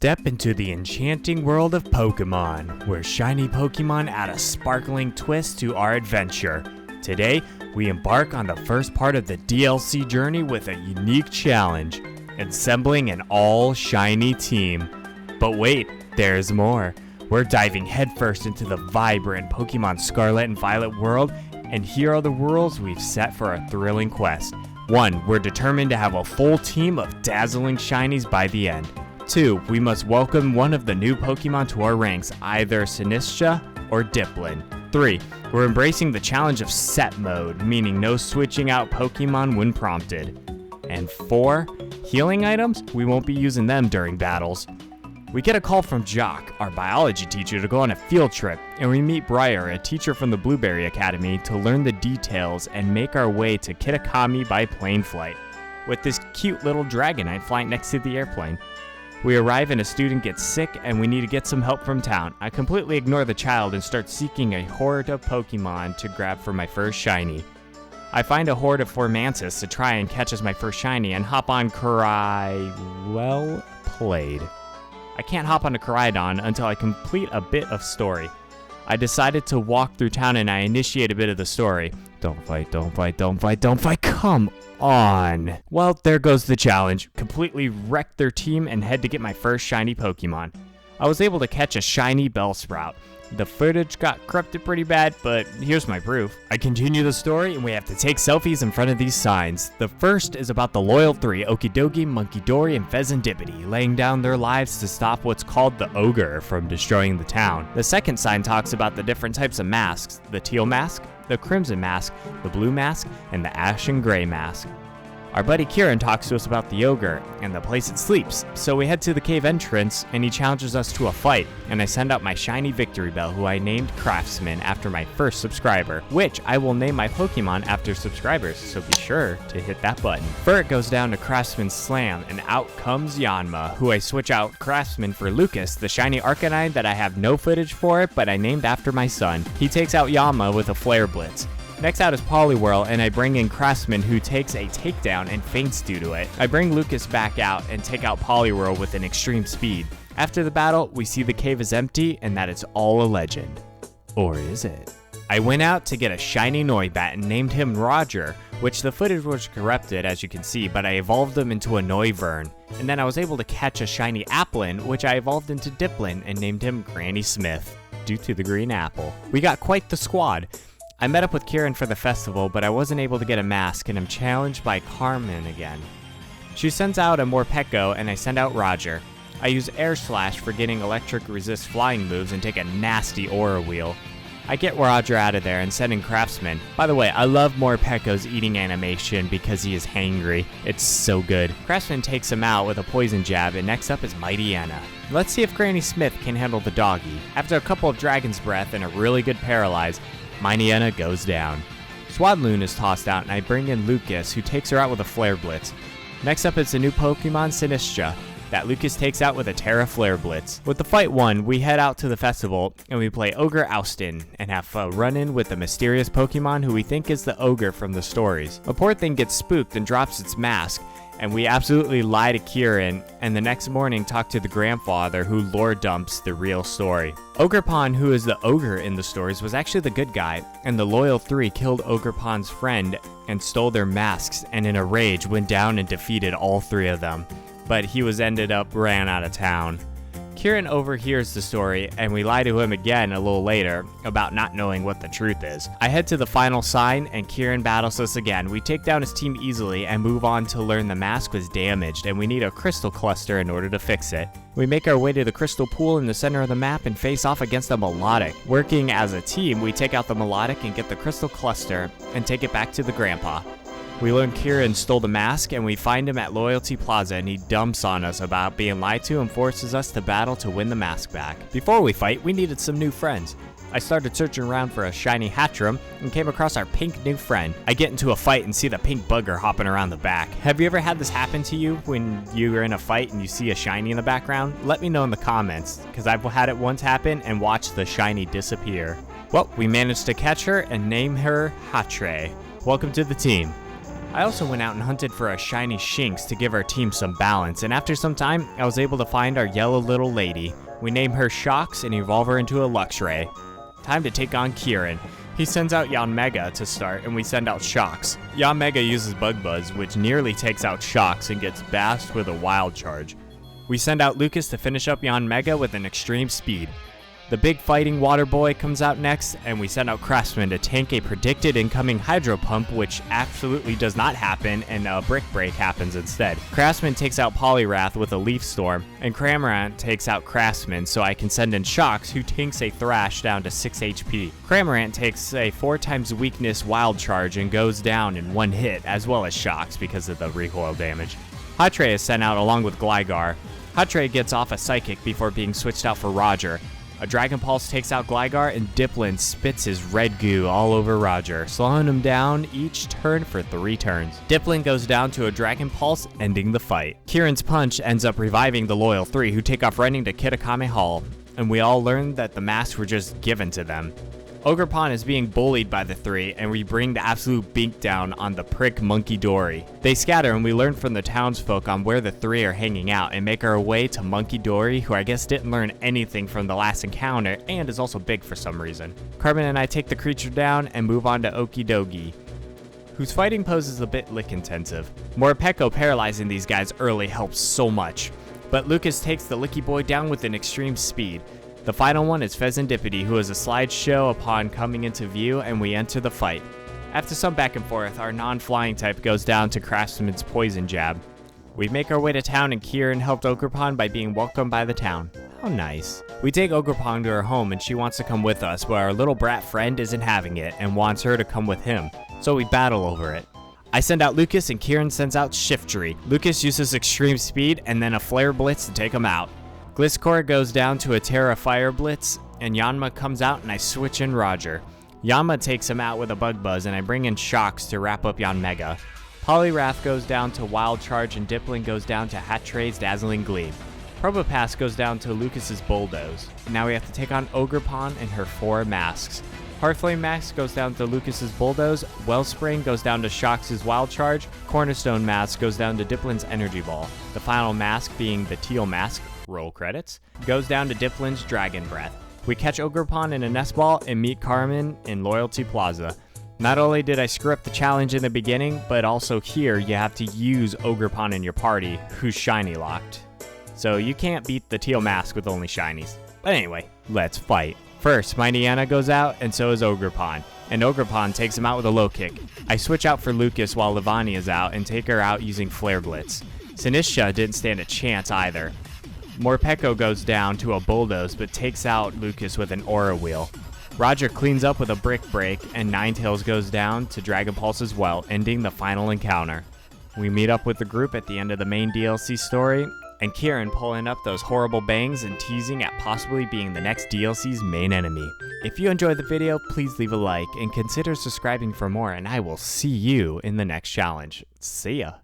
Step into the enchanting world of Pokemon, where shiny Pokemon add a sparkling twist to our adventure. Today, we embark on the first part of the DLC journey with a unique challenge, assembling an all-shiny team. But wait, there's more. We're diving headfirst into the vibrant Pokemon Scarlet and Violet world, and here are the rules we've set for our thrilling quest. 1. We're determined to have a full team of dazzling shinies by the end. 2. We must welcome one of the new Pokemon to our ranks, either Sinistra or Diplin. 3. We're embracing the challenge of set mode, meaning no switching out Pokemon when prompted. And 4. Healing items? We won't be using them during battles. We get a call from Jock, our biology teacher, to go on a field trip, and we meet Briar, a teacher from the Blueberry Academy, to learn the details and make our way to Kitakami by plane flight, with this cute little Dragonite flying next to the airplane. We arrive and a student gets sick and we need to get some help from town. I completely ignore the child and start seeking a horde of Pokemon to grab for my first shiny. I find a horde of Formantis to try and catch as my first shiny and hop on Well played. I can't hop onto Koraidon until I complete a bit of story. I decided to walk through town and I initiate a bit of the story. Don't fight, don't fight, don't fight, don't fight, come on. Well, there goes the challenge. Completely wrecked their team and head to get my first shiny Pokemon. I was able to catch a shiny Bellsprout. The footage got corrupted pretty bad, but here's my proof. I continue the story and we have to take selfies in front of these signs. The first is about the loyal three, Okidogi, Monkidori, and Pheasantipity, laying down their lives to stop what's called the Ogre from destroying the town. The second sign talks about the different types of masks, the Teal Mask, the Crimson Mask, the Blue Mask, and the Ash and Gray Mask. Our buddy Kieran talks to us about the Ogre and the place it sleeps, so we head to the cave entrance and he challenges us to a fight, and I send out my shiny Victory Bell, who I named Craftsman after my first subscriber, which I will name my Pokemon after subscribers, so be sure to hit that button. Furt goes down to Craftsman Slam and out comes Yanma, who I switch out Craftsman for Lucas, the shiny Arcanine that I have no footage for but I named after my son. He takes out Yanma with a Flare Blitz. Next out is Poliwhirl, and I bring in Craftsman, who takes a takedown and faints due to it. I bring Lucas back out and take out Poliwhirl with an extreme speed. After the battle, we see the cave is empty and that it's all a legend. Or is it? I went out to get a shiny Noibat and named him Roger, which the footage was corrupted as you can see, but I evolved him into a Noivern. And then I was able to catch a shiny Applin, which I evolved into Diplin and named him Granny Smith, due to the green apple. We got quite the squad. I met up with Kieran for the festival, but I wasn't able to get a mask, and I'm challenged by Carmen again. She sends out a Morpeko, and I send out Roger. I use Air Slash for getting electric resist flying moves and take a nasty Aura Wheel. I get Roger out of there and send in Craftsman. By the way, I love Morpeko's eating animation because he is hangry. It's so good. Craftsman takes him out with a poison jab, and next up is Mighty Anna. Let's see if Granny Smith can handle the doggy. After a couple of Dragon's Breath and a really good Paralyze, Mighty Anna goes down. Swadloon is tossed out and I bring in Lucas, who takes her out with a Flare Blitz. Next up is the new Pokemon Sinistra, that Lucas takes out with a Terra Flare Blitz. With the fight won, we head out to the festival and we play Ogre Oustin and have a run-in with the mysterious Pokemon who we think is the Ogre from the stories. A poor thing gets spooked and drops its mask, and we absolutely lie to Kieran, and the next morning talk to the grandfather who lore dumps the real story. Ogerpon, who is the ogre in the stories, was actually the good guy, and the loyal three killed Ogerpon's friend and stole their masks, and in a rage went down and defeated all three of them. But he ended up ran out of town. Kieran overhears the story, and we lie to him again a little later about not knowing what the truth is. I head to the final sign, and Kieran battles us again. We take down his team easily and move on to learn the mask was damaged, and we need a crystal cluster in order to fix it. We make our way to the crystal pool in the center of the map and face off against a Melodic. Working as a team, we take out the Melodic and get the crystal cluster and take it back to the grandpa. We learn Kieran stole the mask, and we find him at Loyalty Plaza, and he dumps on us about being lied to and forces us to battle to win the mask back. Before we fight, we needed some new friends. I started searching around for a shiny Hatchram and came across our pink new friend. I get into a fight and see the pink bugger hopping around the back. Have you ever had this happen to you when you are in a fight and you see a shiny in the background? Let me know in the comments, because I've had it once happen and watched the shiny disappear. Well, we managed to catch her and name her Hatre. Welcome to the team. I also went out and hunted for a shiny Shinx to give our team some balance, and after some time, I was able to find our yellow little lady. We name her Shocks and evolve her into a Luxray. Time to take on Kieran. He sends out Yanmega to start, and we send out Shocks. Yanmega uses Bug Buzz, which nearly takes out Shocks and gets bashed with a Wild Charge. We send out Lucas to finish up Yanmega with an extreme speed. The big fighting water boy comes out next, and we send out Craftsman to tank a predicted incoming Hydro Pump, which absolutely does not happen, and a Brick Break happens instead. Craftsman takes out Poliwrath with a Leaf Storm, and Cramorant takes out Craftsman, so I can send in Shocks, who tanks a Thrash down to 6 HP. Cramorant takes a 4x weakness Wild Charge and goes down in one hit, as well as Shocks because of the recoil damage. Hatray is sent out along with Gligar. Hatray gets off a Psychic before being switched out for Roger. A Dragon Pulse takes out Gligar, and Dipplin spits his red goo all over Roger, slowing him down each turn for 3 turns. Dipplin goes down to a Dragon Pulse, ending the fight. Kieran's Punch ends up reviving the Loyal 3, who take off running to Kitakami Hall, and we all learn that the masks were just given to them. Ogerpon is being bullied by the 3, and we bring the absolute beatdown on the prick Monkey Dory. They scatter, and we learn from the townsfolk on where the 3 are hanging out and make our way to Monkey Dory, who I guess didn't learn anything from the last encounter and is also big for some reason. Carbon and I take the creature down and move on to Okidogi, whose fighting pose is a bit lick intensive. Morpeko paralyzing these guys early helps so much, but Lucas takes the Licky Boy down with an extreme speed. The final one is Fezandipity, who is a slideshow upon coming into view, and we enter the fight. After some back and forth, our non-flying type goes down to Craftsman's Poison Jab. We make our way to town, and Kieran helped Ogerpon by being welcomed by the town. How nice. We take Ogerpon to her home, and she wants to come with us, but our little brat friend isn't having it and wants her to come with him, so we battle over it. I send out Lucas, and Kieran sends out Shiftry. Lucas uses extreme speed and then a Flare Blitz to take him out. Gliscor goes down to a Terra Fire Blitz, and Yanma comes out, and I switch in Roger. Yanma takes him out with a Bug Buzz, and I bring in Shocks to wrap up Yanmega. Poliwrath goes down to Wild Charge, and Dipplin goes down to Hatray's Dazzling Gleam. Probopass goes down to Lucas's Bulldoze. Now we have to take on Ogerpon and her 4 masks. Heartflame Mask goes down to Lucas's Bulldoze, Wellspring goes down to Shocks' Wild Charge, Cornerstone Mask goes down to Dipplin's Energy Ball. The final mask, being the Teal Mask, roll credits, goes down to Dipplin's Dragon Breath. We catch Ogerpon in a nest ball and meet Carmen in Loyalty Plaza. Not only did I screw up the challenge in the beginning, but also here you have to use Ogerpon in your party, who's shiny locked. So you can't beat the Teal Mask with only shinies. But anyway, let's fight. First, my Nianna goes out, and so is Ogerpon, and Ogerpon takes him out with a low kick. I switch out for Lucas while Levani is out and take her out using Flare Blitz. Sinistra didn't stand a chance either. Morpeko goes down to a Bulldoze but takes out Lucas with an Aura Wheel. Roger cleans up with a Brick Break, and Ninetales goes down to Dragon Pulse as well, ending the final encounter. We meet up with the group at the end of the main DLC story, and Kieran pulling up those horrible bangs and teasing at possibly being the next DLC's main enemy. If you enjoyed the video, please leave a like and consider subscribing for more, and I will see you in the next challenge. See ya!